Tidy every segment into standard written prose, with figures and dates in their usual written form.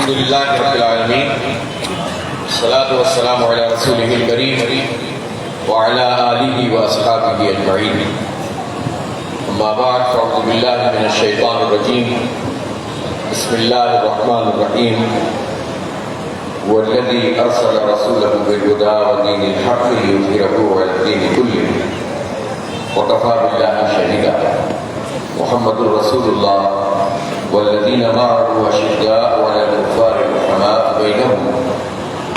الحمد للہ رب العالمین والصلاة والسلام علی رسولہ الکریم وعلی آلہ واصحابہ اجمعین اما بعد فاعوذ باللہ من الشیطان الرجیم بسم اللہ الرحمن الرحیم والذی ارسل رسولہ بالہدی ودین الحق لیظہرہ علی الدین کلہ وکفی باللہ شہیدا محمد رسول اللہ والذین معه أشداء على الكفار رحماء بينهم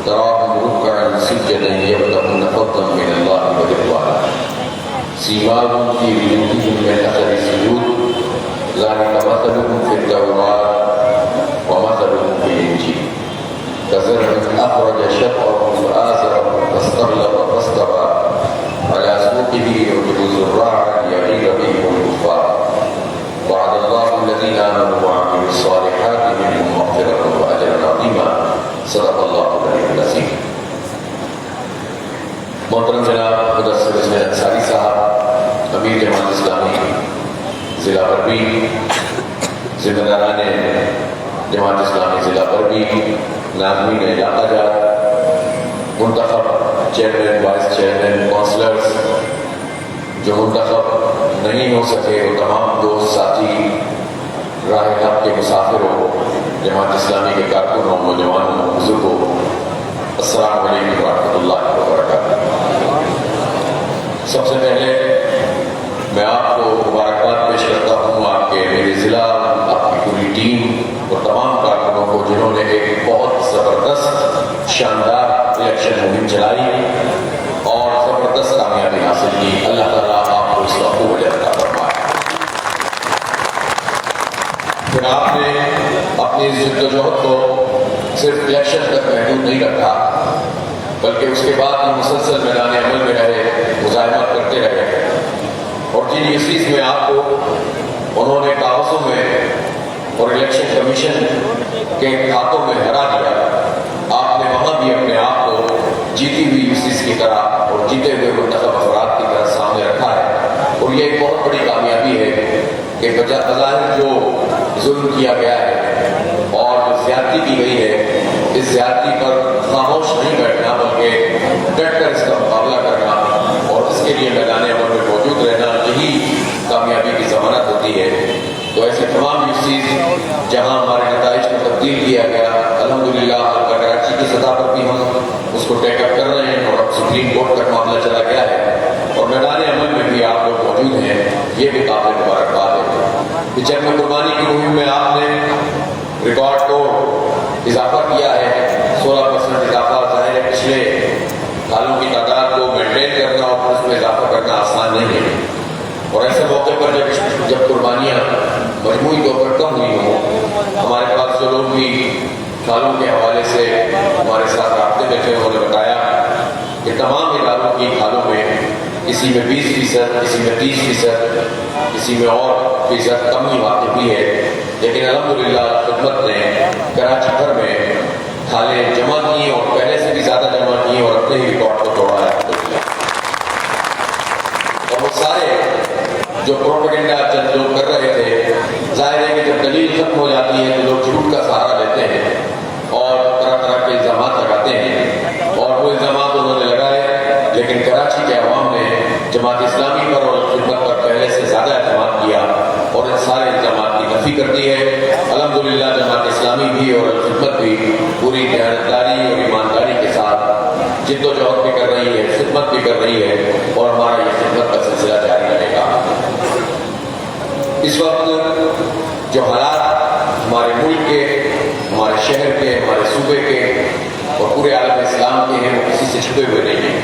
تراهم ركعا سجدا يبتغون فضلا من الله ورضوانا سيماهم في وجوههم من أثر السجود ذلك مثلهم في التوراة ومثلهم في الإنجيل كزرع أخرج شطأه فآزره فاستغلظ فاستوى على سوقه يعجب الزراع ليغيظ بهم الكفار وعد الله الذين آمنوا وعملوا الصالحات منهم مغفرة وأجرا عظيما صدق الله العلي العظيم. محترم جناب مدثر حسین انصاری صاحب، امیر جماعت اسلامی ضلع پربی، ذمہ داران جماعت اسلامی ضلع پربی، ناظمین علاقہ جات، منتخب چیئرمین، وائس چیئرمین، کونسلرز جو منتخب نہیں ہو سکے، وہ تمام دوست ساتھی، راہ حق کے مسافروں، جماعت اسلامی کے کارکنوں، نوجوانوں، بزرگوں، السلام علیکم ورحمۃ اللہ وبرکاتہ. سب سے پہلے میں آپ کو مبارکباد پیش کرتا ہوں، آپ کے میرے ضلع، آپ کی پوری ٹیم اور تمام کارکنوں کو جنہوں نے ایک بہت زبردست شاندار الیکشن مہم چلائی اور زبردست کامیابی حاصل کی. اللہ تعالیٰ آپ کو اس کا خوب اجر عطا فرمائے. پھر آپ نے اپنی جدوجہد کو صرف الیکشن تک محدود نہیں رکھا، بلکہ اس کے بعد بھی مسلسل میدان عمل میں رہے، مزاحمت کرتے رہے، اور جن ایشوز میں آپ کو انہوں نے کاغذوں میں اور الیکشن کمیشن کے ہاتھوں میں ہرا دیا، آپ نے وہاں بھی اپنے آپ کو جیتی ہوئی ایشوز کی طرح اور جیتے ہوئے منتخب افراد کی طرح سامنے رکھا ہے. اور یہ ایک بہت بڑی کامیابی ہے کہ بظاہر جو ظلم کیا گیا ہے اور جو زیادتی کی گئی ہے، اس زیادتی پر خاموش نہیں بیٹھنا بلکہ ڈٹ کر اس کا مقابلہ کرنا اور اس کے لیے میدان عمل میں موجود رہنا، یہی کامیابی کی ضمانت ہوتی ہے. تو ایسے تمام ایشوز جہاں ہمارے نتائج کو تبدیل کیا گیا، الحمدللہ کراچی کی سطح پر بھی ہم اس کو ٹیک اپ کر رہے ہیں اور اب سپریم کورٹ تک معاملہ چلا گیا ہے اور میدان عمل میں بھی آپ لوگ موجود ہیں، یہ بھی قابل مبارکباد ہے. جنگ میں قربانی کی مہم میں آپ نے ریکارڈ کو اضافہ کیا ہے، 16% اضافہ. ظاہر ہے پچھلے سالوں کی تعداد کو مینٹین کرنا اور اس میں اضافہ کرنا آسان نہیں ہے، اور ایسے موقع پر جب قربانیاں مجموعی طور پر کم ہوئی ہوں، ہمارے پاس جو لوگ بھی کھالوں کے حوالے سے ہمارے ساتھ رابطے میں تھے، انہوں نے بتایا کہ تمام اداروں کی کھالوں میں کسی میں 20%، کسی میں 30%، کسی میں اور فیصد کمی واقع بھی ہے، لیکن الحمدللہ خدمت نے کراچی بھر میں کھالیں جمع کی اور پہلے سے بھی زیادہ جمع کی اور اپنے ہی ریکارڈ کو توڑا ہے. اور وہ سارے جو پروپیگنڈا چند لوگ کر رہے تھے، ظاہر ہے کہ جب دلیل ختم ہو جاتی ہے تو لوگ جھوٹ کا سہارا لیتے ہیں اور طرح طرح کے الزامات لگاتے ہیں، اور وہ الزامات انہوں نے لگائے، لیکن کراچی کے عوام نے جماعت اسلامی پر اور خدمت پر پہلے سے زیادہ اعتماد کیا اور ان سارے الزامات کی نفی کر دی ہے. الحمدللہ جماعت اسلامی بھی اور خدمت بھی پوری دیانتداری اور ایمانداری کے ساتھ جد و جہد بھی کر رہی ہے، خدمت بھی کر رہی ہے، اور ہمارا یہ خدمت کا سلسلہ جاری رہے گا. اس وقت جو حالات ہمارے ملک کے، ہمارے شہر کے، ہمارے صوبے کے اور پورے عالم اسلام کے ہیں، وہ کسی سے چھپے ہوئے نہیں ہیں.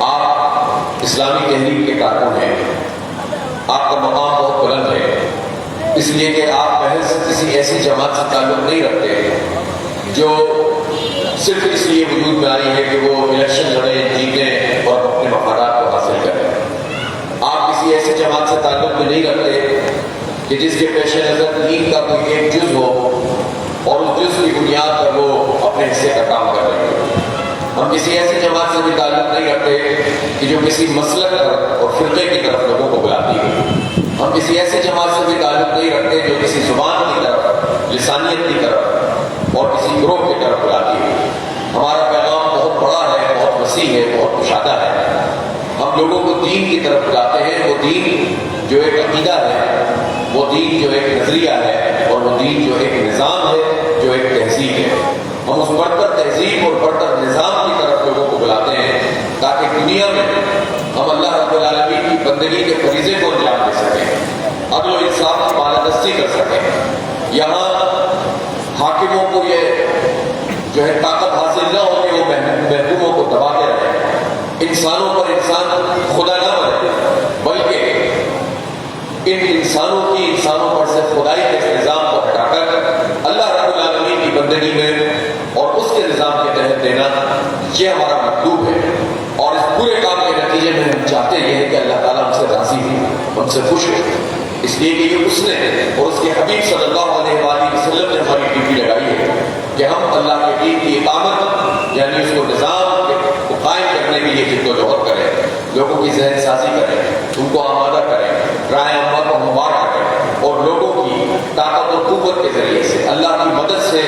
آپ اسلامی تحریک کے کارکن ہیں، آپ کا مقام بہت بلند ہے، اس لیے کہ آپ محض کسی ایسی جماعت سے تعلق نہیں رکھتے جو صرف اس لیے وجود میں آئی ہے کہ وہ الیکشن لڑیں، جیتیں اور اپنے مفادات کو حاصل کریں. آپ کسی ایسی جماعت سے تعلق میں نہیں رکھتے کہ جس کے پیش نظر دین کا کوئی ایک جز ہو اور اس جز کی بنیاد پر وہ اپنے حصے کا کام کر رہے ہیں. ہم کسی ایسی جماعت سے بھی تعلق نہیں رکھتے کہ جو کسی مسلک اور فرقے کی طرف لوگوں کو بلاتی ہے. ہم کسی ایسی جماعت سے بھی تعلق نہیں رکھتے جو کسی زبان کی طرف، لسانیت کی طرف اور کسی گروہ کی طرف بلاتی ہے. ہمارا پیغام بہت بڑا ہے، بہت وسیع ہے، بہت کشادہ ہے. ہم لوگوں کو دین کی طرف بلاتے ہیں. وہ دین جو ایک عقیدہ ہے، وہ دین جو ایک نظریہ ہے، اور وہ دین جو ایک نظام ہے، جو ایک تہذیب ہے. ہم اس برتر تہذیب اور برتر نظام کی طرف لوگوں کو بلاتے ہیں تاکہ دنیا میں ہم اللہ رب العالمین کی بندگی کے فریضے کو انجام دے سکیں، عدل و انصاف کی بالادستی کر سکیں. یہاں حاکموں کو یہ جو ہے طاقت حاصل نہ ہو کہ وہ محکوموں کو دباتے رہے، انسانوں پر انسان خدا نہ بنے، بلکہ ان انسانوں پر سے خدائی کے نظام کو ہٹا کر اللہ رب العالمین کی بندگی میں اور اس کے نظام کے تحت دینا، یہ ہمارا مطلوب ہے. اور اس پورے کام کے نتیجے میں ہم چاہتے یہ ہے کہ اللہ تعالیٰ ہم سے راضی ہو، ہم سے خوش ہو، اس لیے کہ یہ اس نے اور اس کے حبیب صلی اللہ علیہ وآلہ وسلم نے ہماری ڈیوٹی لگائی ہے کہ ہم اللہ کے دین کی اقامت یعنی اس کو نظام کو قائم کرنے کے لیے جد و جہد کریں، لوگوں کی ذہن سازی کریں، ان کو آمادہ کریں، رائے عامہ کو ہموار کریں، اور لوگوں کی طاقت و قوت کے ذریعے سے اللہ کی مدد سے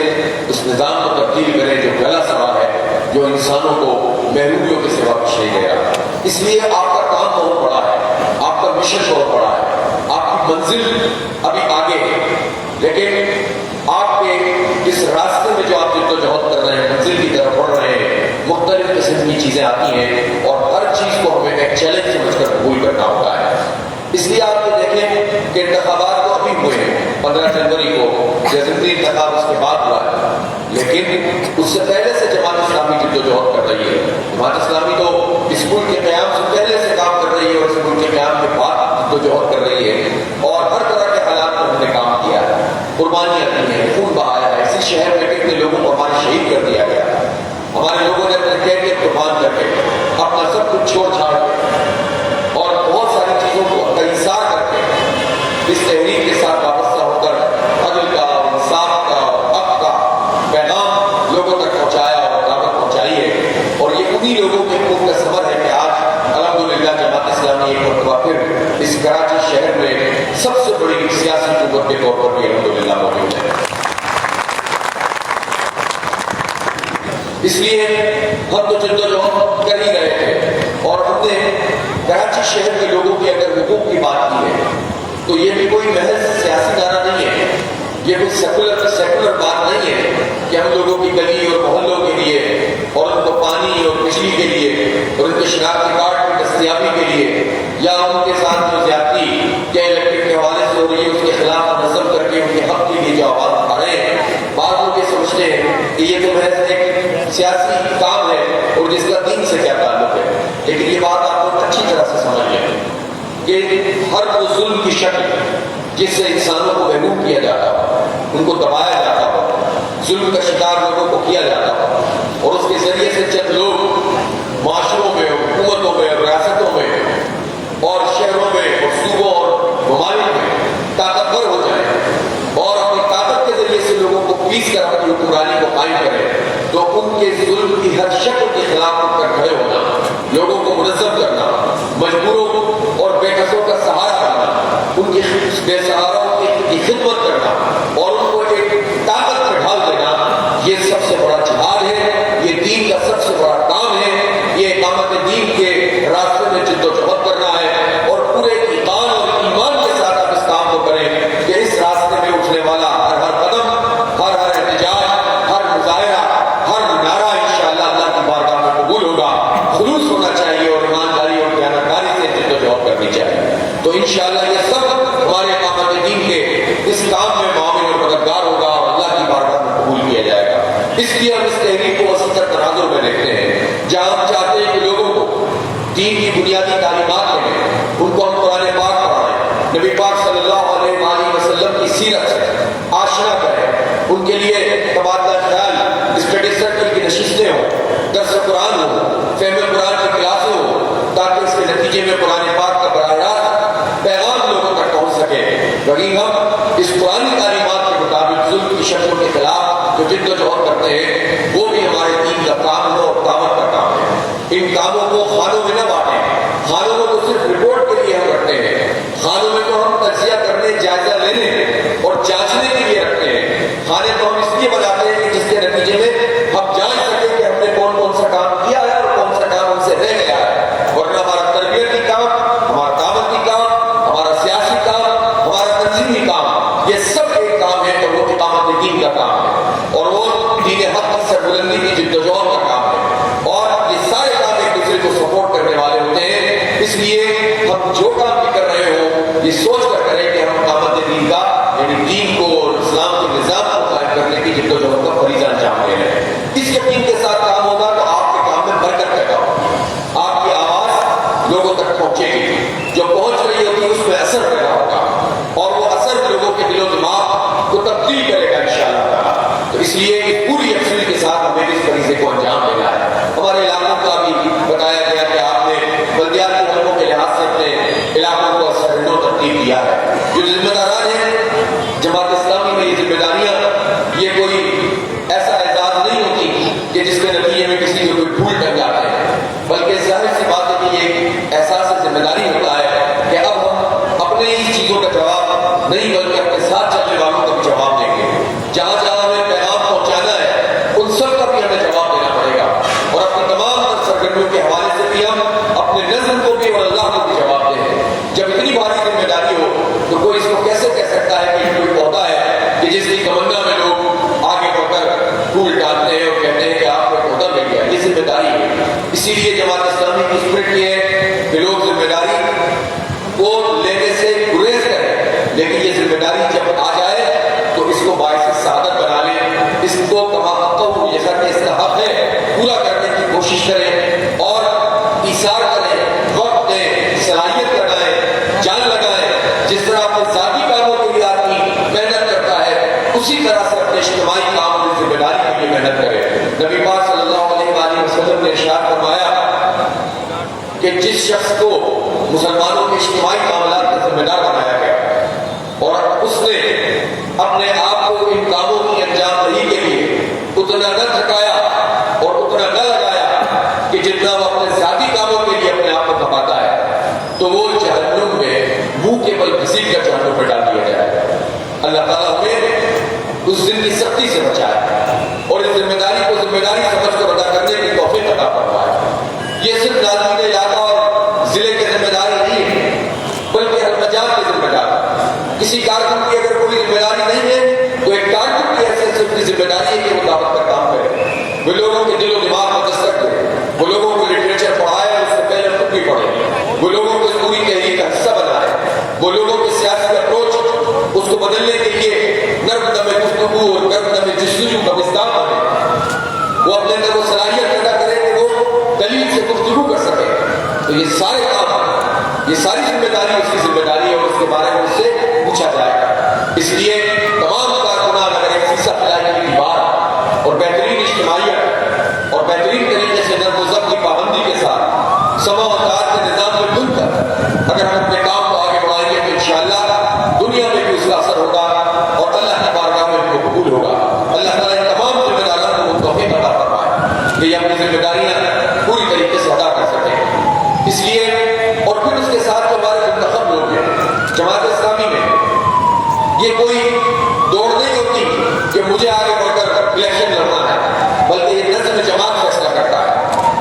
اس نظام کو تبدیل کریں جو گلا سوا ہے، جو انسانوں کو محرومیوں کے سوا کچھ نہیں دے رہا. اس لیے آپ کا کام بہت بڑا ہے، آپ کا مشن بہت بڑا ہے، آپ کی منزل ابھی آگے ہے، لیکن آپ کے اس راستے میں جو آپ جد و جہد کر رہے ہیں، منزل کی طرف بڑھ رہے ہیں، مختلف قسم کی چیزیں آتی ہیں اور ہر چیز کو ہمیں ایک چیلنج سمجھ کر قبول کرنا ہوتا ہے. اس لیے آپ یہ دیکھیں کہ انتخابات تو ابھی ہوئے ہیں 15 جنوری کو، ضمنی انتخاب اس کے بعد ہوا ہے، لیکن اس سے پہلے سے جماعت اسلامی جد و جہد کر رہی ہے. جماعت اسلامی تو اس ملک کے قیام سے پہلے سے کام کر رہی ہے اور اس ملک کے قیام کے بعد جد و جہد کر رہی ہے، اور ہر طرح کے حالات میں ہم نے کام کیا ہے، قربانیاں دی ہیں، خون بہایا ہے. اسی شہر میں کتنے لوگوں کو ہمارے شہید کر دیا گیا، ہمارے لوگوں نے اپنے کیریئر قربان کر کے اپنا سب کچھ چھوڑ چھاڑ کے اور بہت ساری چیزوں کو انحصار کر کے اس تحریک کے ساتھ وابستہ ہو کر عدل کا، انصاف کا، حق کا پیغام لوگوں تک پہنچایا اور دعوت پہنچائی ہے. اور یہ انہی لوگوں کے خون کا ثمر ہے کہ آج الحمدللہ جماعت اسلامی ایک مرتبہ پھر اس کراچی شہر میں سب سے بڑی سیاسی قوت کے طور پر بھی الحمدللہ موجود ہے. اس لیے ہم تو جد و جہد کر ہی رہے تھے، اور ہم نے کراچی شہر کے لوگوں کے اگر حقوق کی بات کی ہے تو یہ بھی کوئی محض سیاسی دارہ نہیں ہے، یہ کوئی سیکولر بات نہیں ہے کہ ہم لوگوں کی گلی اور محلوں کے لیے اور ان کو پانی اور بجلی کے لیے اور ان کے شناختی کارڈ کی دستیابی کے لیے یا ان کے ساتھ جو زیادتی کیا الیکٹرک کے حوالے سے ہو رہی ہے اس کے خلاف نظم کر کے ان کے حق کے لیے جو آواز اٹھا رہے ہیں. بعض لوگ یہ سمجھتے ہیں کہ یہ تو محض ایک سیاسی کام ہے اور جس کا دین سے کیا تعلق ہے، لیکن یہ بات آپ کو اچھی طرح سے سمجھ لیں کہ ہر وہ ظلم کی شکل جس سے انسانوں کو محروم کیا جاتا ہو، ان کو دبایا جاتا ہو، ظلم کا شکار لوگوں کو کیا جاتا ہو، اور اس کے ذریعے سے چند لوگ معاشروں میں، حکومتوں میں، ریاستوں میں اور شہروں میں اور صوبوں اور ممالک میں طاقتور ہو جائیں اور اپنی طاقت کے ذریعے سے لوگوں کو پیس کر اپنی حکمرانی کو قائم کریں، تو ان کے ظلم کی ہر شکل کے خلاف اٹھ کر کھڑے ہونا، لوگوں کو منظم کرنا، مجبوروں اور بے کسوں کا سہارا بننا، ان کی بے سہاروں کی خدمت کرنا اور ان کو ایک طاقت میں ڈھال دینا، یہ سب سے بڑا جہاد ہے، یہ دین کا سب سے بڑا کام ہے. یہ اقامت دین کے راستے میں جد و جہد کرنا ہے اور پورے ایمان اور ایمان کے ساتھ آپ اس کام کو کریں کہ اس راستے میں اٹھنے والا ہر قدم، ہر احتجاج، ہر مظاہرہ، ہر نعرہ انشاءاللہ اللہ کی بارگاہ میں قبول ہوگا. خلوص ہونا چاہیے اور ایمانداری اور دیانتداری سے جد و جہد کرنی چاہیے. تو انشاءاللہ یہ سب ہمارے اقامت دین کے اس کام میں معاون اور مددگار ہوگا اور اللہ کی بارگاہ میں قبول کیا جائے گا. اس لیے ہم اس تحریک کو وسیع تر تناظر میں دیکھتے ہیں، جہاں ہم چاہتے ہیں کہ لوگوں کو دین کی بنیادی تعلیمات دیں، ان کو ہم قرآن پاک پڑھائیں، نبی پاک صلی اللہ علیہ وآلہ وسلم کی سیرت سے آشنا کریں، ان کے لیے تبادلہ خیال، اسٹڈی سرکل کی نشستیں ہوں، درس قرآن ہو، فہم قرآن کی کلاسیں ہوں، تاکہ اس کے نتیجے میں قرآن پاک کا براہ راست پیغام لوگوں تک پہنچ سکے. وہیں ہم اس قرآنی تعلیمات کے مطابق ظلم کی شکلوں کے خلاف جو جد و جہد کرتے ہیں وہ بھی ہمارے دین کا کام ہے اور دعوت کا کام ہے. ان کاموں کو خانوں میں نہ بانٹیں، خانوں میں تو صرف رپورٹ کے لیے ہم رکھتے ہیں، خانوں میں تو ہم تجزیہ کرنے، جائزہ لینے اور جانچنے کے لیے رکھتے ہیں. خانے تو ہم اس ذریعے بناتے ہیں کہ جس کے نتیجے میں ہم جان سکیں کہ ہم نے کون کون سا کام کیا ہے اور کون سا کام ہم سے رہ گیا ہے. ورنہ ہمارا تربیتی کام، ہمارا دعوتی کام، ہمارا سیاسی کام، ہمارا تنظیمی کام، یہ سب ایک کام ہے اور وہ اقامت دین کا کام ہے اور وہ دین حق کی سربلندی کی جدوجہد کا کام ہے اور یہ سارے کام ایک دوسرے کو سپورٹ کرنے والے ہوتے ہیں. اس لیے ہم جو کام بھی کر رہے ہو یہ سوچ کر کریں کہ ہم اقامت دین کا یعنی دین کو اور اسلام کے نظام کو قائم کرنے کی جدوجہد کا فریضہ انجام دے رہے ہیں. اس یقین کے ساتھ کام ہوگا تو آپ کے کام میں برکت پیدا ہوگی، آپ کی آواز لوگوں تک پہنچے گی، جو پہنچ رہی ہوگی اس میں اثر پیدا ہوگا اور وہ اثر لوگوں کے دل و دماغ کو تبدیل کرے گا انشاءاللہ تعالیٰ. تو اس لیے اس پوری یقین کے ساتھ ہمیں اس فریضے کو انجام دینا ہے. ہمارے علاقوں کا بھی بتایا گیا کہ آپ نے بلدیاتی حلقوں کے لحاظ سے اپنے علاقوں کو سرحدوں ترتیب دیا ہے. جو ذمہ داران ہیں جماعت اسلامی میں یہ ذمہ داریاں یہ کوئی ایسا اعزاز نہیں ہوتی کہ جس کے نتیجے میں کسی کو کوئی پھول ٹنگ جاتے ہیں، بلکہ ظاہر سی بات ہے کہ یہ احساس ذمہ داری ہوتا ہے کہ اب ہم اپنے ان چیزوں کا جواب نہیں بلکہ اپنے ساتھ چلنے والوں کا بھی جواب دیں گے. جہاں جہاں ہمیں پیغام پہنچانا ہے ان سب کا بھی ہمیں جواب دینا پڑے گا اور اپنی تمام سرگرمیوں کے حوالے سے بھی ہم اپنے نظم کو بھی اور اللہ کو بھی جواب دیں. جب اتنی باری ذمہ داری ہو تو کوئی اس کو کیسے کہہ سکتا ہے کہ یہ کوئی پودا ہے کہ جس کی تمنا میں لوگ آگے بڑھ کر پھول ڈالتے ہیں اور کہتے ہیں کہ آپ کو پودا مل گیا. یہ ذمہ داری ہے. اسی لیے جماعت اسلامی کی اسپرٹ یہ ہے کہ لوگ ذمہ داری کو لینے سے گریز کریں، لیکن یہ ذمہ داری جب آ جائے تو اس کو باعث سعادت بنا لیں، اس کو جیسا کہ اس کا حق ہے پورا کرنے کی کوشش کریں اور ایثار کریں، وقت دیں، صلاحیت لگائیں، جان لگائیں. جس طرح اپنے ذاتی کاموں کے لیے آدمی محنت کرتا ہے اسی طرح سے اپنے اجتماعی کام اور ذمہ داری کے لیے محنت کرے. نبی پاک صلی اللہ علیہ وآلہ وسلم نے ارشاد فرمایا کہ جس شخص کو مسلمانوں کے اجتماعی معاملات کا ذمہ دار بنایا گیا اور اس نے اپنے آپ کو ان کاموں کی انجام دہی کے لیے اتنا نہ تھکایا اور اتنا نہ لگایا کہ جتنا وہ اپنے ذاتی کاموں کے لیے اپنے آپ کو کماتا ہے تو وہ جہنم میں منہ کے بل گھسیٹ کر جہنم میں ڈال دیا جائے. اللہ تعالیٰ ہمیں اس دن کی سختی سے بچائے اور اس ذمہ داری کو ذمہ داری سمجھ کر ادا کرنے کی توفیق عطا فرمائے. یہ صرف نازمین علاقہ اور ضلع کے ذمہ داری نہیں ہے بلکہ ہر مجال کی ذمہ داری. کسی کارکن کی اگر کوئی ذمہ داری نہیں ہے تو ایک کارکن کی حیثیت سے اس کی ذمہ داری ہے کہ وہ دعوت کا کام کرے، وہ لوگوں کے دل و دماغ میں دستک دے، وہ لوگوں کو لٹریچر پڑھائے اور اس سے پہلے خود بھی پڑھے، وہ لوگوں کو اس پوری تحریک کا حصہ بنائے، وہ لوگوں کے سیاسی اپروچ اس کو بدلنے کے لیے نرم دم گفتگو اور نرم دم جستجو کا مستعار بنے، وہ اپنے اندر وہ صلاحیت پیدا کرے کہ وہ دلیل سے گفتگو کر سکے. تو یہ سارے کام، یہ ساری ذمہ داری اس کی ذمہ داری ہے اور اس کے بارے میں اس سے پوچھا جائے گا. اس لیے تمام کارکنان اگر ایک فیصد فلاحی کی دیوار اور بہترین اجتماعیت اور بہترین طریقے سے نظم و ضبط کی پابندی کے ساتھ سما و تعداد کے نظام میں ڈھل کر اگر ہم اپنے کام کو آگے بڑھائیں گے تو انشاءاللہ دنیا میں بھی اس کا اثر ہوگا اور اللہ کی بارگاہ میں بھی قبول ہوگا. اللہ تعالیٰ ان تمام ذمہ داروں کو وہ توفیق عطا فرمائے کہ یہ اپنی ذمہ داریاں پوری طریقے سے ادا کر سکیں. اس لیے اور پھر اس کے ساتھ جو ہمارے منتخب لوگ ہیں جماعت اسلامی میں یہ کوئی دوڑ نہیں ہوتی کہ مجھے آگے بڑھ کر الیکشن لڑنا ہے، بلکہ یہ نظم جماعت فیصلہ کرتا ہے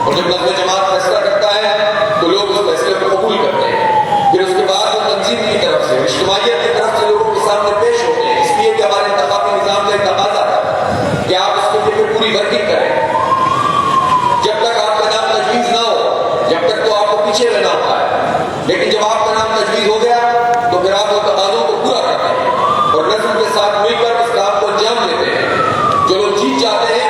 اور جب نظم جماعت فیصلہ کرتا ہے تو لوگ اس فیصلے کو قبول کرتے ہیں. پھر اس کے بعد وہ تنظیم کی طرف سے اجتماعیت کی طرف سے لوگوں کے سامنے پیش ہوتے ہیں، اس لیے کہ ہمارے انتخابی نظام کا ایک تقاضا ہے کہ آپ اس کے لیے پوری ورکنگ کریں. جب تک آپ کا نام تجویز نہ ہو جب تک تو آپ کو پیچھے رہنا ہوتا ہے، لیکن جب آپ کا نام تجویز ہو گیا تو پھر آپ وہ تقاضوں کو پورا کرتے ہیں اور نظم کے ساتھ مل کر اس کام کو انجام دیتے ہیں. جو لوگ جیت جاتے ہیں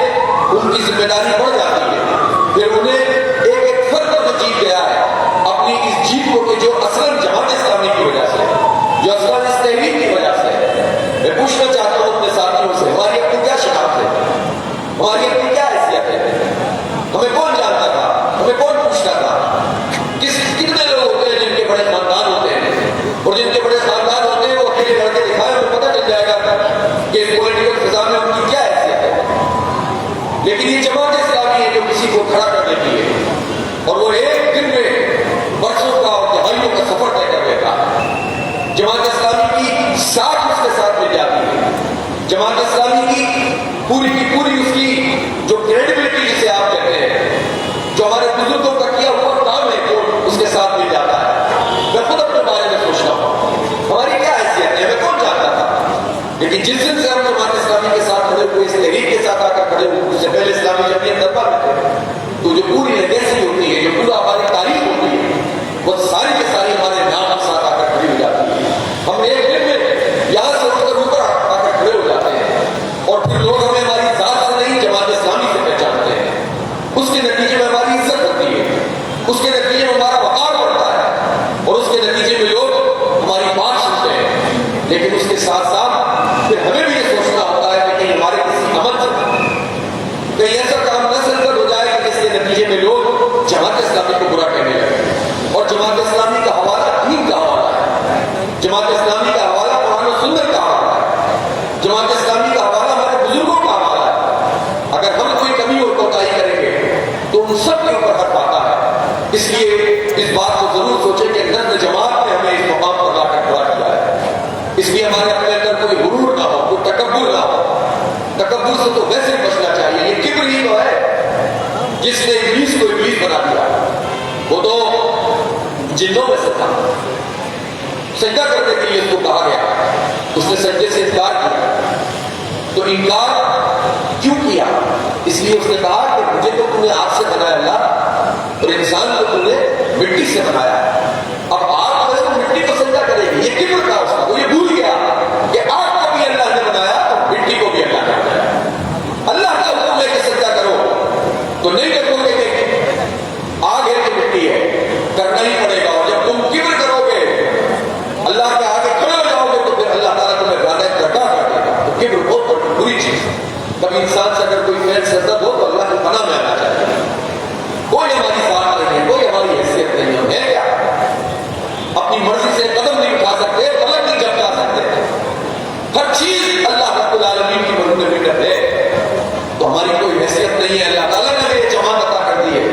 ان کی ذمہ داری بڑھ جاتی ہے، پھر انہیں ایک فرق جو جیت گیا ہے اپنی اس جیت کو کہ جو اصلاً جماعت اسلامی کی وجہ سے، جو اصلاً اس تحریک کی وجہ سے، میں پوچھنا چاہتا ہوں اپنے ساتھیوں سے ہماری اپنی کیا شناخت ہے، ہماری اپنی کیا حیثیت ہے، ہمیں کون جانتا تھا، ہمیں کون پوچھتا تھا. کتنے لوگ ہوتے ہیں جن کے بڑے خاندان ہوتے ہیں اور جن کے بڑے خاندان ہوتے ہیں وہ اکیلے لڑ کے دکھائے ہمیں پتہ چل جائے گا کہ پولیٹیکل فضا میں ان کی کیا حیثیت ہے. لیکن یہ جماعت اسلامی ہے جو کسی کو کھڑا کر دیتی ہے اور وہ ایک دن میں برسوں کا اور دہائیوں کا سفر طے کر دیتا ہے. جماعت اسلامی کی ساتھ اس کے ساتھ مل جاتی ہے. جماعت اسلامی کی پوری کی پوری اس کی جو کریڈیبلٹی جسے آپ کہتے ہیں، جو ہمارے بزرگوں کا کیا ہوا کام ہے جو اس کے ساتھ مل جاتا ہے۔ میں خود اپنے بارے میں سوچتا ہوں ہماری کیا حیثیت ہے، ہمیں کون جانتا تھا، لیکن جس دن سے ہم جماعت اسلامی کے ساتھ کھڑے ہوئے، اس تحریک کے ساتھ آ کر کھڑے ہوئے، اس سے پہلے اسلامی جمعیت دربار میں تھے، تو جو پوری لیگیسی ہوتی ہے، جو پورا ہماری تاریخ ہوتی ہے، وہ ساری کے ساری ہمارے نام کے ساتھ آ کر کھڑی ہو جاتی ہے۔ ہم ایک دن میں یہاں سے اٹھ کر اوپر آ کر کھڑے ہو جاتے ہیں، اور پھر لوگ ہمیں ہماری ذات سے نہیں جماعت اسلامی سے پہچانتے ہیں۔ اس کے نتیجے میں ہماری عزت ہوتی ہے، اس کے نتیجے میں ہمارا وقار بڑھتا ہے، اور اس کے نتیجے میں لوگ ہماری بات سنتے ہیں۔ لیکن اس کے ساتھ ساتھ پھر ہمیں بھی یہ سوچنا ہوتا ہے کہ کہیں ہمارے کسی عمل سے کہیں ایسا کام نہ سرزد ہو جائے کہ جس کے نتیجے میں لوگ جماعت اسلامی کو برا کہنے لگے۔ اور جماعت اسلامی کا حوالہ دین کا حوالہ ہے، جماعت اسلامی کا حوالہ قرآن و سنت کا حوالہ ہے، جماعت اسلامی کا حوالہ ہمارے بزرگوں کا حوالہ ہے۔ اگر ہم کوئی کمی اور کوتاہی کریں گے تو ان سب کے اوپر حق پاتا ہے۔ اس لیے اس بات کو ضرور سوچیں کہ نظم جماعت نے ہمیں اس مقام پر لا کر کھڑا کیا ہے۔ اس لیے ہمارے اپنے اندر کوئی غرور نہ ہو، کوئی تکبر نہ ہو۔ تکبر سے تو ویسے ہی بچنا چاہیے، یہ کبر ہی تو ہے جس نے ابلیس کو ابلیس بنا دیا۔ وہ تو جنوں میں سے تھا، سجدہ کرنے کے لیے اس کو کہا گیا، اس نے سجدے سے انکار کیا۔ تو انکار کیوں کیا؟ اس لیے اس نے کہا کہ مجھے تو تم نے آگ سے بنایا اللہ، اور انسان کو تم نے مٹی سے بنایا۔ اب آگ جو ہے وہ مٹی کو سجدہ کرے گی، یہ کبر تھا اس کا۔ وہ یہ بھول گیا کہ آگ کو بھی اللہ نے بنایا اور مٹی کو بھی اللہ نے بنایا۔ اللہ کا حکم لے کے سجدہ کرو تو نہیں دیکھو گے کہ آگ ہے کہ مٹی ہے، کرنا ہی پڑے گا۔ اور جب تم کبر کرو گے، اللہ کے آگے کھڑے ہو جاؤ گے، تو پھر اللہ تعالیٰ تمہیں غالب گڈھا کر دے گا۔ تو کبر بہت بری چیز ہے۔ کبھی انسان سے اگر کوئی فعل سرزد ہو تو اللہ کی پناہ میں آنا چاہیے۔ کوئی ہماری ذات نہیں ہے، کوئی ہماری حیثیت نہیں ہے، ہم ہے کیا؟ اپنی مرضی سے قدم نہیں اٹھا سکتے، پلک نہیں جھپکا سکتے۔ ہر چیز اللہ رب العالمین کی مدد میں کر دے تو ہماری کوئی حیثیت نہیں ہے۔ اللہ تعالیٰ نے یہ جماعت عطا کر دی ہے،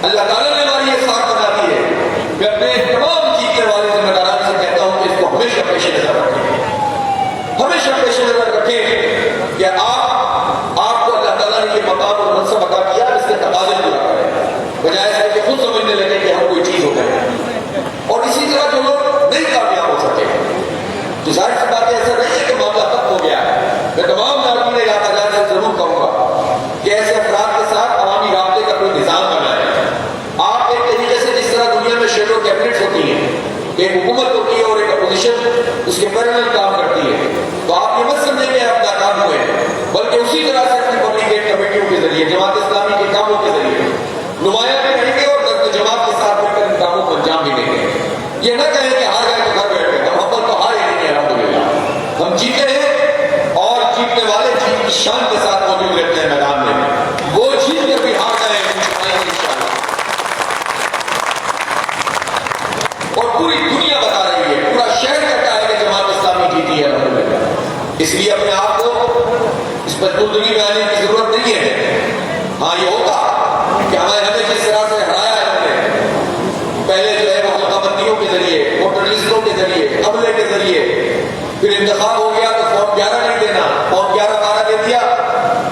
اللہ تعالیٰ نے ہماری یہ ساتھ بنا دی ہے۔ میں اپنے تمام جیتنے والے ذمہ داران سے کہتا ہوں کہ اس کو ہمیشہ پیش نظر رکھیں، ہمیشہ پیش نظر رکھیں کہ آپ کو اللہ تعالیٰ نے یہ مقام اور منصب عطا کیا، اس کے تقاضے پورا کریں، بجائے اس کے خود سمجھنے لگے کہ ہم کوئی چیز ہو گئے۔ اور اسی طرح جو لوگ نہیں کامیاب ہو سکے، تو ظاہر سی بات ایسا نہیں ہے کہ معاملہ ختم ہو گیا ہے۔ میں تمام ناظرین علاقہ جان سے ضرور کہوں گا کہ ایسے افراد کے ساتھ عوامی رابطے کا کوئی نظام بنائیں۔ آپ ایک طریقے سے جس طرح دنیا میں شیڈو کیبنٹس ہوتی ہیں، ایک حکومت ہوتی ہے اور ایک اپوزیشن اس کے پیرلل کام کرتی ہے، تو آپ یہ مت سمجھیں کہ آپ ناکام ہوئے، بلکہ اسی طرح سے اپنی پبلک کمیٹیوں کے ذریعے، جماعت اسلامی کے کاموں کے ذریعے نمایاں بھی رہیں گے اور جماعت کے ساتھ مل کر ان کاموں کو انجام بھی دیں گے۔ یہ نہ کہیں کہ ہار گئے تو گھر بیٹھ گئے، ہم اول تو ہار ہی نہیں ہیں، الحمدللہ ہم جیتے ہیں، اور جیتنے والے جیت کی شان کے ساتھ موجود رہتے ہیں میدان میں۔ وہ جیت کر بھی ہار گئے انشاءاللہ، اور پوری دنیا بتا رہی ہے، پورا شہر کہتا ہے کہ جماعت اسلامی جیتی ہے الحمدللہ۔ اس لیے اپنے آپ کو اس پر بزدلی میں آنے کی ضرورت نہیں ہے۔ ہاں یہ ہوتا کہ ہمیں جس طرح سے ہرایا ہے ہم نے، پہلے جو ہے وہ حلقہ بندیوں کے ذریعے، ووٹر لسٹوں کے ذریعے، قبلے کے ذریعے، پھر انتخاب ہو گیا تو فارم 11 نہیں دینا، فارم 11 دے دیا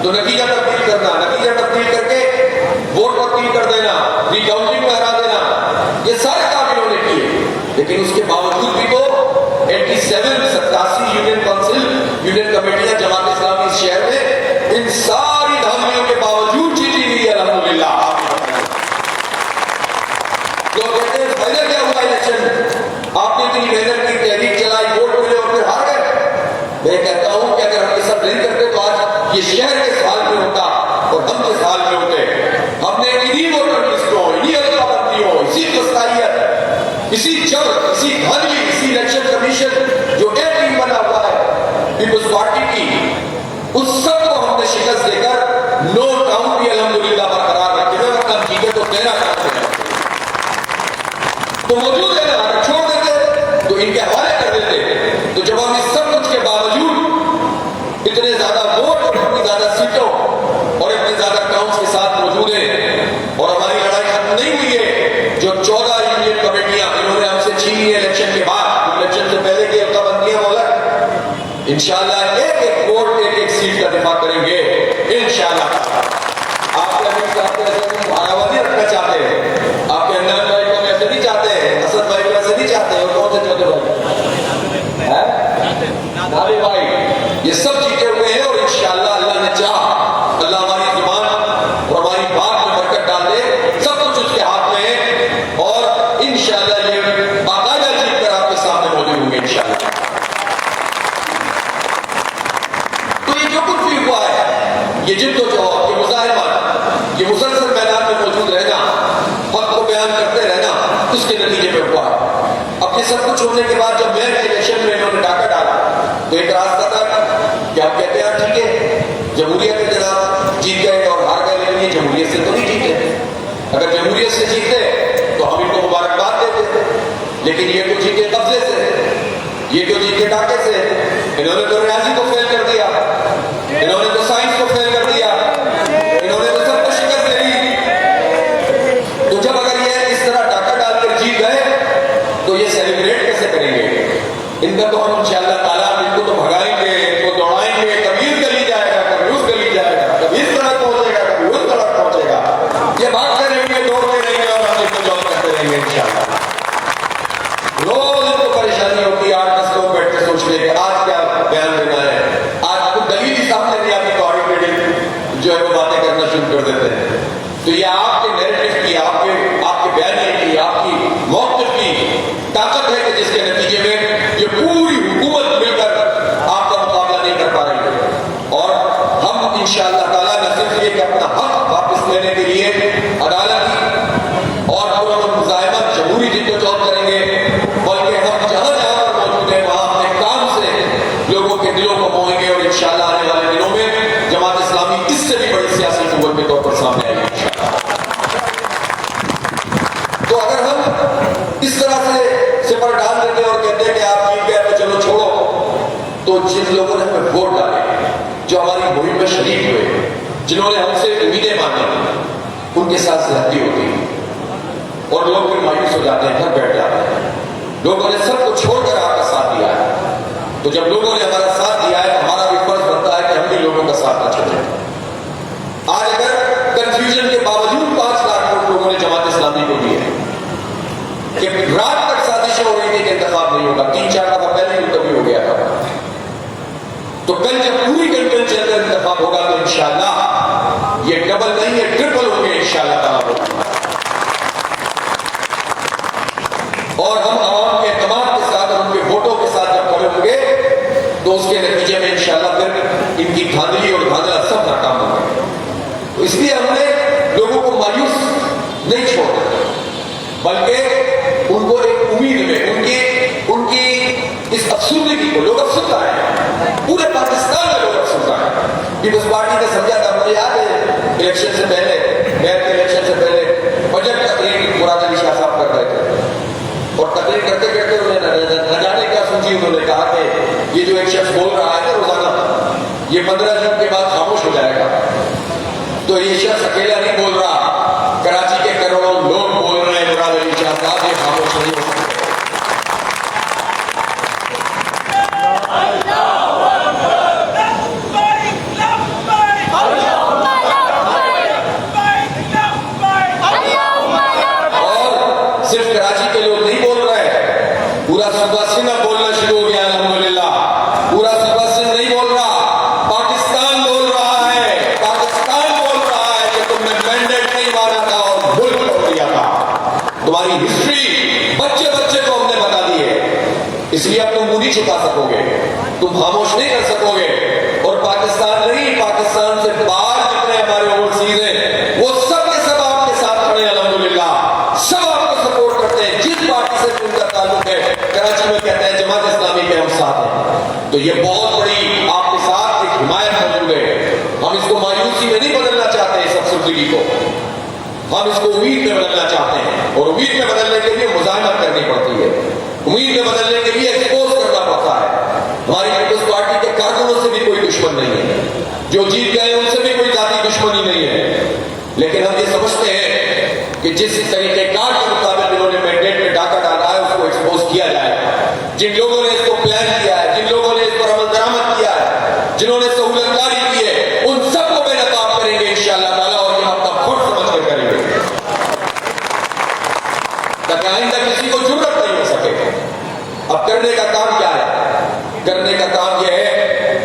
تو نتیجہ تبدیل کرنا، نتیجہ تبدیل کر کے ووٹ تبدیل کر دینا، ری کاؤنٹنگ میں ہرا دینا، یہ سارے کام انہوں نے کیے۔ لیکن اس کے باوجود بھی تو 87 union council, union کمیٹیاں Jamaat Islami اس شہر میں ان ساری دھاندلیوں کے باوجود جیتی ہوئی ہے الحمدللہ۔ جو کہتے ہیں فائدہ کیا ہوا الیکشن، آپ نے اتنی محنت کی، تحریک چلائی، ووٹ ملے اور پھر ہار گئے۔ میں کہتا ہوں کہ اگر ہم یہ سب نہیں کرتے تو آج یہ شہر کس حال میں ہوتا اور ہم کس حال میں ہوتے۔ ہم نے انہی ووٹر لسٹوں، انہی حلقہ بندیوں، اسی قصائیت، اسی جبر، اسی دھاندلی، اسی الیکشن کمیشن جو ایک ٹیم بنا ہوا ہے پیپلز پارٹی کی، اس سب کو ہم نے شکست دے کر نو ٹاؤن بھی الحمدللہ برقرار رکھے ہوئے، ورنہ ہم جیتے تو 13 ٹاؤن سے تو موجود ہے نا، اگر چھوڑ دیتے تو ان کے حوالے کر دیتے۔ تو جب ہم اس سب کچھ کے باوجود اتنے زیادہ ووٹ اور اتنی زیادہ سیٹوں اور اتنے زیادہ ٹاؤنز کے ساتھ موجود ہیں، اور ہماری لڑائی ختم نہیں ہوئی ہے، جو 14 یونین کمیٹیاں انہوں نے ہم سے چھینی ہے الیکشن کے بعد، الیکشن سے پہلے کی حلقہ بندیاں مولا، انشاءاللہ ایک ایک ووٹ، ایک ایک سیٹ کا دفاع کریں گے۔ یہ جد و جہد، یہ مزاحمت، یہ مسلسل میدان میں موجود رہنا، حق کو بیان کرتے رہنا، اس کے نتیجے میں ہوا ہے۔ اپنے سب کچھ ہونے کے بعد جب میئر کے الیکشن میں انہوں نے ڈاکہ ڈالا تو ایک راستہ تھا کہ آپ کہتے ہیں ٹھیک ہے جمہوریت کے جناب جیت گئے اور ہار گئے، لیکن یہ جمہوریت سے تو نہیں جیتے، اگر جمہوریت سے جیتے تو ہم ان کو مبارکباد دیتے، لیکن یہ تو جیتے قبضے سے، یہ تو جیتے ڈاکے سے، انہوں نے تو ریاضی کو فیل کر دیا، انہوں نے تو سائنس کو فیل کر دیا، انہوں نے تو سب کو شکست دے دی۔ تو جب اگر یہ اس طرح ڈاکہ ڈال کر جیت گئے تو یہ سیلیبریٹ کیسے کریں گے؟ ان کا تو ہم انشاءاللہ تعالیٰ ان کو تو بھگائیں گے، ان کو دوڑائیں گے، کبھی اس گلی جائے گا، کبھی اس گلی جائے گا، کبھی اس طرح پہنچے گا، کبھی اس طرح پہنچے گا، یہ بھاگتے رہیں گے، دوڑتے رہیں گے اور ہم اس کو جاب کرتے رہیں گے انشاءاللہ۔ روز ان کو پریشانی ہوتی ہے، 8-10 لوگ بیٹھ کے سوچ لیں کہ آج کیا بیان دینا ہے، آج کو دلیل ہی سامنے نہیں آتی تو آٹومیٹک جو ہے وہ باتیں کرنا شروع کر دیتے ہیں۔ تو یہ آپ کے نیریٹو کی، آپ کے بیانیے کی، آپ کی موقف کی طاقت ہے کہ جس کے نتیجے میں یہ پوری حکومت مل کر آپ کا مقابلہ نہیں کر پا رہی ہے، اور ہم انشاءاللہ تعالیٰ نہ صرف یہ کہ اپنا حق واپس لینے کے لیے عدالتی اور مزاحمت جمہوری جدوجہد کریں گے، بلکہ ہم جہاں جہاں پر موجود ہیں وہاں اپنے کام سے لوگوں کے دلوں کو موہیں گے، اور انشاءاللہ آنے والے دنوں میں جماعت اسلامی اس سے بھی بڑی سیاسی قوت کے طور پر سامنے آئے گی۔ تو اگر ہم اس طرح سے سپر ڈال دیتے اور کہتے ہیں کہ آپ جیت گئے تو چلو چھوڑو، تو جن لوگوں نے ہمیں ووٹ ڈالے، جو ہماری مہم میں شریک ہوئے، جنہوں نے ہم سے امیدیں مانی، ان کے ساتھ زیادتی ہوتی ہے اور لوگ پھر مایوس ہو جاتے ہیں، گھر بیٹھ جاتے ہیں۔ لوگوں نے سب کو چھوڑ کر آپ کا ساتھ دیا ہے، تو جب لوگوں نے ہمارا ساتھ دیا ہے تو ہمارا بھی فرض بنتا ہے کہ ہم بھی لوگوں کا ساتھ نہ چھوڑیں۔ آج اگر کنفیوژن کے باوجود 5 لاکھ ووٹ لوگوں نے جماعت اسلامی کو دیے کہ رات تک سازشیں ہو رہی تھی کہ انتخاب نہیں ہوگا، 3-4 دفعہ پہلے ہی ملتوی ہو گیا تھا، تو کل جب پوری کنٹرول چل کر انتخاب ہوگا تو انشاءاللہ یہ ڈبل نہیں یہ ٹرپل ہوں گے انشاءاللہ تعالیٰ، اور ہم عوام کے اعتماد کے ساتھ اور ان کے ووٹوں کے ساتھ جب کھڑے ہوں گے تو اس کے نتیجے میں انشاءاللہ پھر ان کی دھاندلی اور دھاندلا سب ناکام ہوں گے۔ تو اس لیے ہم نے لوگوں کو مایوس نہیں چھوڑا، بلکہ ان کو ایک امید میں ان کی اس افسردگی کو، لوگ افسردہ ہیں، پورے پاکستان میں لوگ افسردہ ہیں۔ پیپلز پارٹی نے سمجھا تھا، مجھے یاد ہے الیکشن سے پہلے، میئر کے الیکشن سے پہلے بجٹ تقریر مراد علی شاہ صاحب کر رہے تھے، اور تقریر کرتے کرتے انہوں نے نہ جانے کیا سوچی، انہوں نے کہا کہ یہ جو ایک شخص بول رہا ہے روزانہ، یہ 15 دن کے بعد خاموش ہو جائے گا، تو یہ شخص اکیلا نہیں بول رہا، کراچی کے کروڑوں لوگ بول رہے ہیں مراد علی شاہ صاحب یہ خاموش نہیں ہو سکتے۔ اور صرف کراچی کے لوگ نہیں بول رہے، پورا صوبہ سندھ بولنا شروع ہو گیا الحمدللہ، پورا صوبہ سندھ نہیں بول رہا، پاکستان بول رہا ہے، پاکستان بول رہا ہے کہ تم نے مینڈیٹ نہیں مارا تھا اور ملک چھوڑ دیا تھا، تمہاری ہسٹری بچے بچے کو ہم نے بتا دی ہے، اس لیے اب تم منہ نہیں چھپا سکو گے، تم خاموش نہیں کر سکو گے، اور پاکستان نہیں، پاکستان سے باہر جتنے ہمارے اوورسیز ہیں وہ سب کے سب آپ کے ساتھ کھڑے ہیں الحمدللہ، سب آپ کو سپورٹ کرتے ہیں، جس پارٹی سے ان کا تعلق ہے، کراچی میں کہتے ہیں جماعت اسلامی کے ہم ساتھ ہیں، تو یہ بہت بڑی آپ کے ساتھ ایک حمایت موجود ہے۔ ہم اس کو مایوسی میں نہیں بدلنا چاہتے، اس افسردگی کو ہم اس کو امید میں بدلنا چاہتے ہیں، اور امید میں بدلنے کے لیے مزاحمت کرنی پڑتی ہے، امید میں بدلنے کے لیے ایکسپوز کرنا پڑتا ہے۔ ہماری پیپلز پارٹی کے کارکنوں سے بھی کوئی دشمن نہیں ہے، جو جیت گئے ان سے بھی کوئی ذاتی دشمنی نہیں ہے، لیکن ہم یہ سمجھتے ہیں کہ جس طریقے کار کے مطابق انہوں نے مینڈیٹ میں ڈاکہ ڈالا ہے اس کو ایکسپوز کیا جائے، جن لوگوں نے اس کو پلان کیا ہے، جن لوگوں نے اس پر عمل درآمد کیا ہے، جنہوں نے سہولت کاری کی ہے، ان سب کو بے نقاب کریں گے انشاءاللہ تعالیٰ، اور یہ ہم اپنا خود سمجھ کر کریں گے تاکہ آئندہ کسی کو جرأت نہیں ہو سکے۔ اب کرنے کا کام کیا ہے؟ کرنے کا کام یہ ہے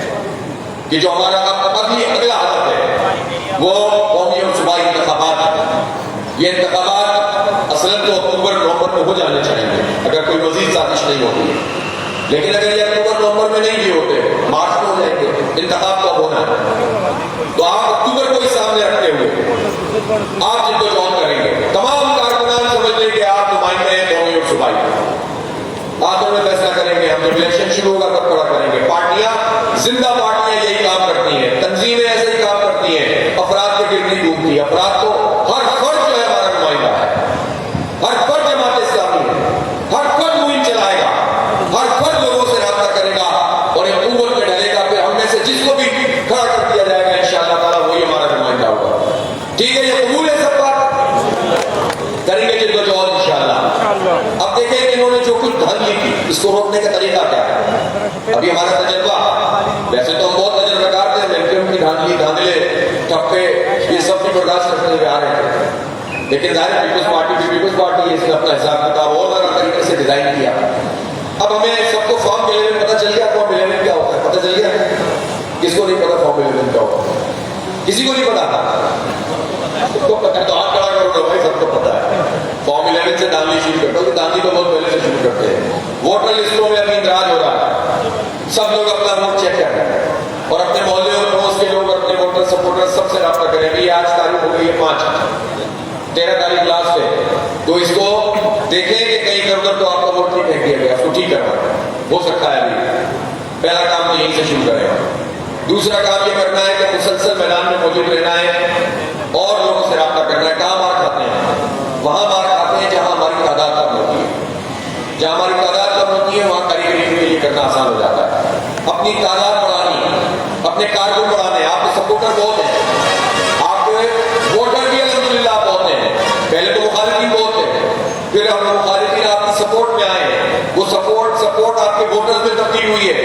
کہ جو ہمارا اگلا ہدف ہے وہ قومی اور صوبائی انتخابات ہیں۔ یہ انتخابات اصلاً تو اکتوبر نومبر میں ہو جانے چاہیے اگر کوئی مزید سازش نہیں ہوتی ہے، لیکن اگر یہ اکتوبر نومبر میں نہیں بھی ہوتے، مارچ میں ہو جائیں گے، انتخاب کب ہونا ہے، تو آپ آپ جدوجہد کریں گے. تمام کارکنان سمجھ لیں کہ آپ نمائندے ہیں قومی اور صوبائی. آخر میں فیصلہ کریں گے. ہم جب الیکشن شروع ہوگا تب کھڑا کریں گے. پارٹیاں زندہ پارٹیاں یہی کام کرتی ہیں, تنظیمیں ایسے ہی کام کرتی ہیں, افراد کے گرد نہیں گھومتی. افراد تو ہر فرد جو ہے ہمارا نمائندہ ہے, ہر فرد جماعت اسلامی ہے, ہر فرد مہم چلائے گا, ہر فرد لوگوں سے رابطہ کرے گا اور ایک قوت میں ڈلے گا. پھر ہم میں سے جس کو بھی کھڑا کر دیا جائے گا انشاءاللہ تعالیٰ وہی ہمارا نمائندہ ہوگا. ٹھیک ہے, یہ قبول ہے سب بات؟ کریں گے جدوجہد انشاءاللہ. اب دیکھیں کہ انہوں نے جو کچھ دھاندلی کی, اس کو روکنے کا طریقہ کیا ہے؟ ابھی ہمارا تجربہ, ویسے تو ہم بہت تجربہ کار تھے, مل کے ان کی دھاندلے ٹھپے یہ سب بھی برداشت کرتے ہوئے آ رہے تھے. لیکن ظاہر پیپلز پارٹی اس نے اپنا حساب کتاب اور الگ طریقے سے ڈیزائن کیا. اب ہمیں سب کو فارم ملے پتہ چل گیا فارم ملے کیا ہوتا ہے, پتہ چل گیا. کس کو نہیں پتا فارم ملے کیا ہوتا ہے؟ کسی کو نہیں پتا. سب کو پتا ہے تو ہاتھ کھڑا کرو نا بھائی, سب کو پتا ہے. فارم 11 سے دھاندلی شروع کرتے ہو, دھاندلی کو بہت پہلے سے شروع کرتے ہیں. ووٹر لسٹوں میں ابھی اندراج ہو رہا ہے, سب لوگ اپنا ووٹ چیک کر رہے ہیں اور اپنے محلے اور پڑوس کے لوگ اپنے ووٹر سپورٹر سب سے رابطہ کریں گے. یہ آج تاریخ ہو گئی ہے 13 تاریخ لاسٹ ہے, تو اس کو دیکھیں کہ کہیں ادھر تو آپ کا ووٹ نہیں پھینک دیا گیا, اس کو ٹھیک کرنا ہو سکتا ہے. ابھی پہلا کام تو یہیں سے شروع کریں گے. دوسرا کام یہ کرنا ہے کہ مسلسل میدان میں موجود رہنا ہے اور لوگوں سے رابطہ کرنا ہے. کہاں مار کھاتے ہیں؟ وہاں مار کھاتے ہیں جہاں ہماری تعداد کم ہوتی ہے. جہاں ہماری تعداد کم ہوتی ہے وہاں کاریگری کے لیے کرنا آسان ہو جاتا ہے. اپنی تعداد بڑھانی, اپنے کارکن بڑھانے. آپ کے سپورٹر بہت ہیں, آپ کے ووٹر بھی الحمدللہ بہت ہیں. پہلے تو مخالفین بہت ہیں, پھر اب مخالفین آپ کی سپورٹ میں آئے ہیں. وہ سپورٹ آپ کے ووٹر میں تبدیل ہوئی ہے.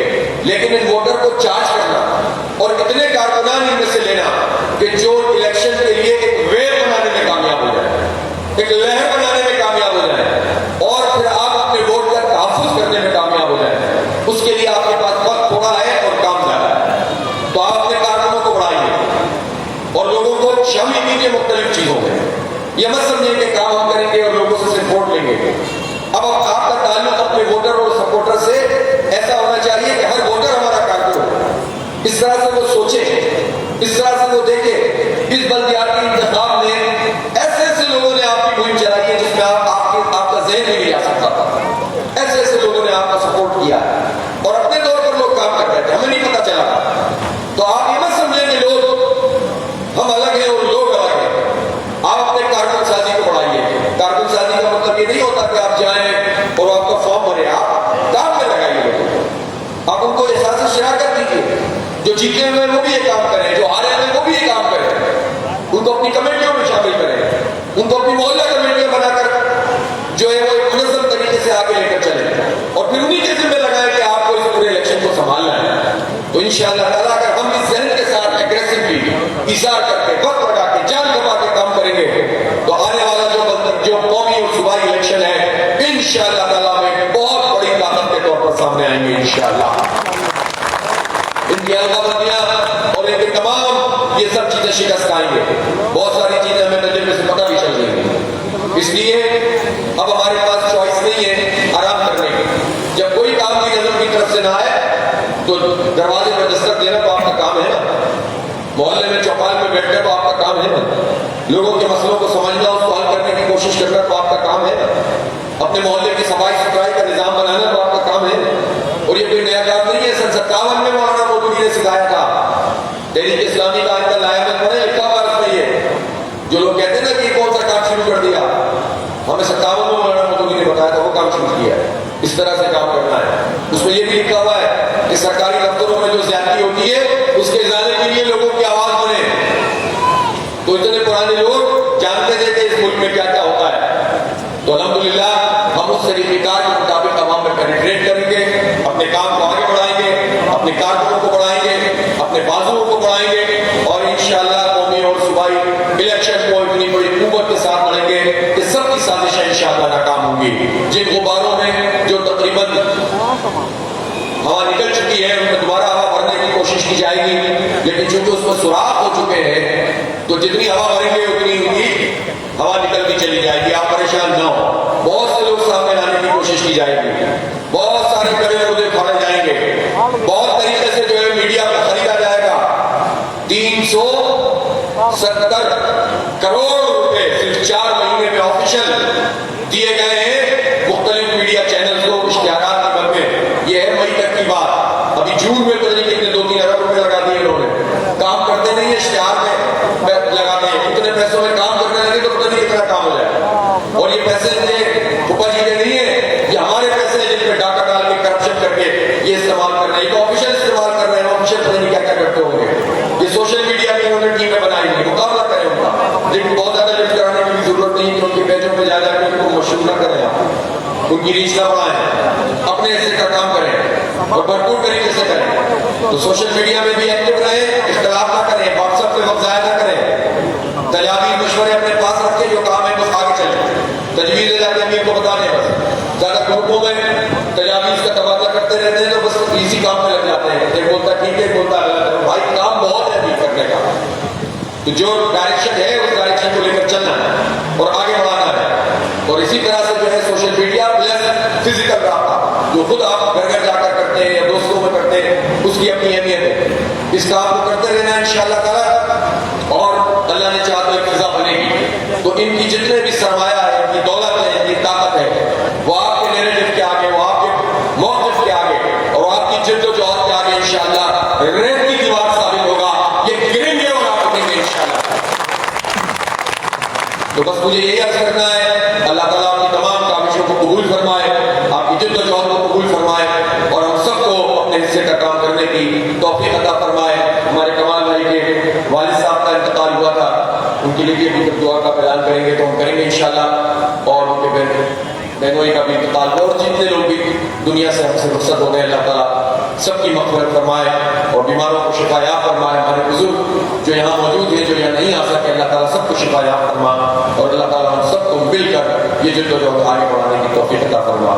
لیکن ان ووٹر کو چارج کرنا اور اتنے کارکنان ان میں سے لینا کہ جو الیکشن کے لیے ایک ویو بنانے میں کامیاب ہو جائے, ایک لہر بنانے میں کامیاب ہو جائے اور پھر آپ اپنے ووٹ کا تحفظ کرنے میں کامیاب ہو جائیں. اس کے لیے آپ کے پاس وقت تھوڑا ہے اور کام زیادہ ہے. تو آپ اپنے کارکنوں کو بڑھائیے اور لوگوں کو شامل کیجیے مختلف چیزوں میں. یہ مت سمجھیں کہ کام ہم کریں گے اور لوگوں سے صرف ووٹ لیں گے. اب آپ کا تعلق اپنے ووٹر اور سپورٹر سے ایسا ہونا چاہیے کہ ہر ووٹر ہمارا کارکن ہو. اس طرح سے وہ سوچے, اس طرح سے وہ دیکھے. اس بلدیاتی انتخاب میں ایسے ایسے لوگوں نے آپ کی مہم چلائی ہے جس میں آپ کا ذہن نہیں آ سکتا تھا. ایسے ایسے لوگوں نے آپ کا سپورٹ کیا اور اپنے طور پر لوگ کام کر رہے تھے, ہمیں نہیں پتا چلا. تو آپ یہ مت سمجھیں کہ لوگ ہم الگ ہیں اور لوگ الگ ہیں. آپ اپنے کارکن سازی کو بڑھائیے. کارکن سازی کا مطلب یہ نہیں ہوتا کہ آپ جائیں اور آپ کا فارم بھرے, آپ کام میں لگائیے لوگوں کو. آپ ان کو احساس شراکت دیجیے. جو جیتے ہوئے وہ بھی یہ کام کریں, جو ہارے ہوئے وہ بھی یہ کام کریں. ان کو اپنی کمیٹیوں میں شامل کریں, ان کو اپنی محلہ کمیٹیاں بنا کر جو ہے وہ ایک منظم طریقے سے آگے لے کر چلیں اور پھر انہی کے ذمہ لگائیں کہ آپ کو اس پورے الیکشن کو سنبھالنا ہے. تو انشاءاللہ تعالیٰ اگر ہم اس ذہن کے ساتھ ایگریسولی ایثار کر کے وقت لگا کے جان گنوا کے کام کریں گے تو آنے والا جو قومی اور صوبائی الیکشن ہے انشاءاللہ تعالیٰ میں بہت بڑی طاقت کے طور پر سامنے آئیں گے انشاءاللہ. ان کی الگا بندیاں اور ان کے تمام یہ سب چیزیں شکست آئیں گے. بہت ساری چیزیں ہمیں تجربے سے پتہ بھی چل رہی ہیں. اس لیے اب ہمارے پاس چوائس نہیں ہے آرام کرنے کی. جب کوئی کام کی نظر کی طرف سے نہ آئے تو دروازے پر دستک دینا تو آپ کا کام ہے نا. محلے میں چوپال میں بیٹھ کر تو آپ کا کام ہے نا. لوگوں کے مسئلوں کو سمجھنا, اس کو حل کرنے کی کوشش کرنا تو آپ کا کام ہے نا. اپنے محلے کی صفائی ستھرائی کا نظام بنانا تو آپ کا کام ہے. اور یہ کوئی نیا کام نہیں ہے. سن 57 میں مولانا مودودی نے سکھایا تھا. تحریک اسلامی کا آج کل لایا میں پڑھے لکھا ہوا اس میں یہ جو لوگ کہتے ہیں نا کہ کون سا کام شروع کر دیا, ہمیں 57 میں مولانا مودودی نے بتایا تھا وہ کام شروع کیا ہے. اس طرح سے کام کرنا ہے. اس میں یہ بھی لکھا ہوا ہے کہ سرکاری دفتروں میں جو زیادتی ہوتی ہے اس کے ازالے کے لیے لوگوں کی آواز بنے. تو اتنے پرانے لوگ جانتے تھے کہ اس ملک میں کیا کیا ہوتا ہے. تو الحمدللہ ہم اس طریقہ کار کے مطابق عوام میں پینیٹریٹ کریں گے, اپنے کام کو آگے بڑھائیں گے, اپنے کارکنوں کو بڑھائیں گے, اپنے بازوؤں کو بڑھائیں گے اور انشاءاللہ قومی اور صوبائی الیکشن کو اتنی بڑی قوت کے ساتھ لڑیں گے کہ سب کی سازشیں انشاءاللہ ناکام ہوں گی. جن غباروں میں جو تقریباً ہوا نکل چکی ہے ان میں دوبارہ ہوا بھرنے کی کوشش کی جائے گی, لیکن چونکہ اس میں سوراخ ہو چکے ہیں تو جتنی ہوا بھریں گے اتنی ان کی ہوا نکلتی چلی جائے گی. آپ پریشان نہ ہو. بہت سے لوگ سامنے لانے کی کوشش کی جائے گی, بہت سارے بڑے عہدے کھولے جائیں گے, بہت طریقے سے جو ہے میڈیا کو خریدا جائے گا. 370 کروڑ روپے صرف 4 مہینے میں آفیشل دیے گئے ہیں مختلف میڈیا چینلز کو اشتہارات کے بل میں. یہ ہے مئی تک کی بات. ابھی جون میں پتہ نہیں کتنے 2-3 ارب روپے لگا دیے انہوں نے. کام کرتے نہیں ہے اشتہار میں لگاتے ہیں. اتنے پیسوں میں کام کرنے لگے تو پتہ نہیں کتنا کام ہو جائے. اور یہ پیسے پھپھا جی کے نہیں ہیں, یہ ہمارے پیسے ہیں جن پہ ڈاکہ ڈال کے کرپشن کر کے یہ استعمال کر رہے ہیں. یہ تو آفیشل استعمال کر رہے ہیں. آفیشل پتہ نہیں کیا کیا کرتے ہوں گے. یہ سوشل میڈیا میں انہوں نے ٹیمیں بنائی ہیں, مقابلہ کریں ان کا. لیکن بہت زیادہ لفٹ کرانے کی بھی ضرورت نہیں کہ ان کے پیجوں پہ جا جا کے ان کو مشہور نہ کریں, آپ ان کی ریچ نہ بڑھائیں, اپنے حصے کا کام کریں اور بھرپور طریقے سے کریں. تو سوشل میڈیا میں بھی ایکٹیو رہیں, اختلاف نہ کریں, واٹس ایپ پہ وقت ضائع نہ کریں, تجاویز مشورے اپنے پاس رکھیں, جو کام ہے بس آگے چلیں. تجویز جاتے امیر کو بتا دیں, بس زیادہ گروپوں میں تجاویز کا تبادلہ کرتے رہتے ہیں تو بس اسی کام میں لگ جاتے ہیں. ایک بولتا ٹھیک ہے, بولتا غلط ہے. بھائی کام بہت ہے ابھی کرنے کا, تو جو ڈائریکشن ہے اس ڈائریکشن کو لے کر چلنا ہے اور آگے بڑھانا ہے. اور اسی طرح سے جو ہے سوشل میڈیا پلس فزیکل رابطہ جو خود آپ گھر گھر جا کر کرتے ہیں یا دوستوں میں کرتے ہیں, اس کی اپنی اہمیت ہے. اس کام کو کرتے رہنا ہے انشاءاللہ تعالیٰ, اور اللہ نے چاہا تو ایک فضا بنے گی. تو ان کی جتنے بھی سرمایہ ہے, ان کی دولت ہے, ان کی طاقت ہے, وہ آپ کے نیریٹو کے آگے, وہ آپ کے موقف کے آگے اور آپ کی جد و جہد کے آگے انشاءاللہ ریت کی دیوار ثابت ہوگا. یہ گریں گے اور آپ اٹھیں گے انشاءاللہ. تو بس مجھے یہی عرض کرنا ہے, اللہ تعالیٰ آپ کی تمام کاوشوں کو قبول فرمائے, آپ کی جد و جہد کو قبول فرمائے اور ہم سب کو اپنے حصے کا کام کرنے کی توفیق عطا فرمائے. ہمارے کمال بھائی کے والد صاحب کا انتقال ہوا تھا, ان کے لیے بھی جب دعا کا اعلان کریں گے تو ہم کریں گے انشاءاللہ. اور ان کے بہنوئی کا بھی انتقال ہوا, اور جتنے لوگ بھی دنیا سے ہم سے رخصت ہو گئے, اللہ تعالیٰ سب کی مغفرت فرمائے اور بیماروں کو شفا یاب فرمائے. ہمارے بزرگ جو یہاں موجود ہیں, جو یہاں نہیں آ سکے, اللہ تعالیٰ سب کو شفا یاب فرما اور اللہ تعالیٰ ہم سب کو مل کر یہ جد و جہد آگے بڑھانے کی توفیق عطا فرما.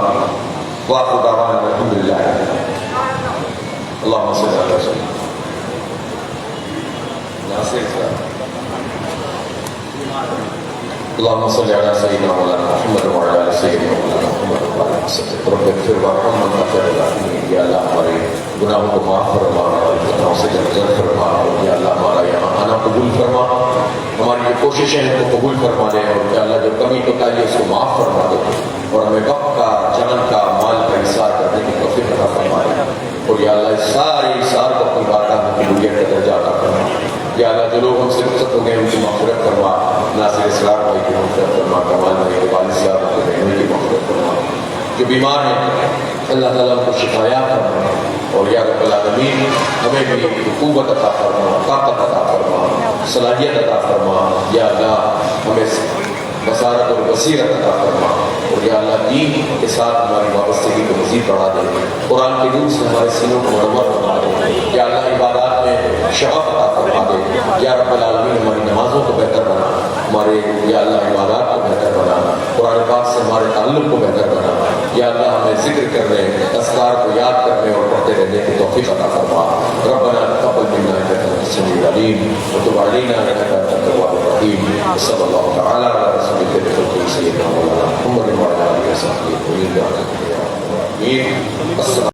وآخر دعوانا الحمدللہ. اللہم صلی اللہ علیہ وسلم. اللهم صل على سيدنا مولانا محمد وعلى ال سيدنا مولانا محمد وعلى ال سيدنا رب اغفر وارحم وانت خير الراحمين. یا اللہ ہمارے گناہوں کو معاف فرما اور خطاؤں سے درگزر فرما. یا اللہ ہمارا یہاں آنا قبول فرما, ہماری جو کوششیں ہیں کو قبول فرما دے, اور یا اللہ جو کمی کوتاہی ہے اس کو معاف فرما دے اور ہمیں وقت کا, جان کا, مال کا احسار کرنے کی توفیق عطا فرما دے. اور یا اللہ اس سارے احسار کو اپنی بارگاہ میں قبولیت کا درجہ عطا فرما. یا اللہ جو لوگ ہم سے رخصت ہو گئے ان کی مغفرت فرما, ناصر اسرار بھائی کی مغفرت فرما, کمال بھائی کے والد صاحب کے بہنوں کی مغفرت فرما. جو بیمار ہیں اللہ تعالیٰ ان کو شفایاب فرما, اور یا رب العالمین ہمیں بھی قوت عطا فرما, طاقت عطا فرما, صلاحیت عطا فرما. یا اللہ ہمیں بصارت اور بصیرت عطا فرما, اور یا اللہ دین کے ساتھ ہماری وابستگی کو مزید بڑھا دے, قرآن کے نور سے ہمارے سینوں کو منور فرما دے. یا اللہ عبادات میں شغف عطا فرما دے. یا رب العالمین ہماری نمازوں کو بہتر بنا, ہمارے یا اللہ عبادات کو بہتر بنا, قرآن پاک سے ہمارے تعلق کو بہتر بنا. یا اللہ ہمیں ذکر کرنے, اذکار کو یاد کرنے اور پڑھتے رہنے کی توفیق عطا فرما. ربنا تقبل منا انك انت السميع العليم وتب علينا انك انت التواب الرحيم. صلی اللہ تعالی علی رسول اللہ سیدنا مولانا محمد وعلى آلہ وصحبہ وسلم. السلام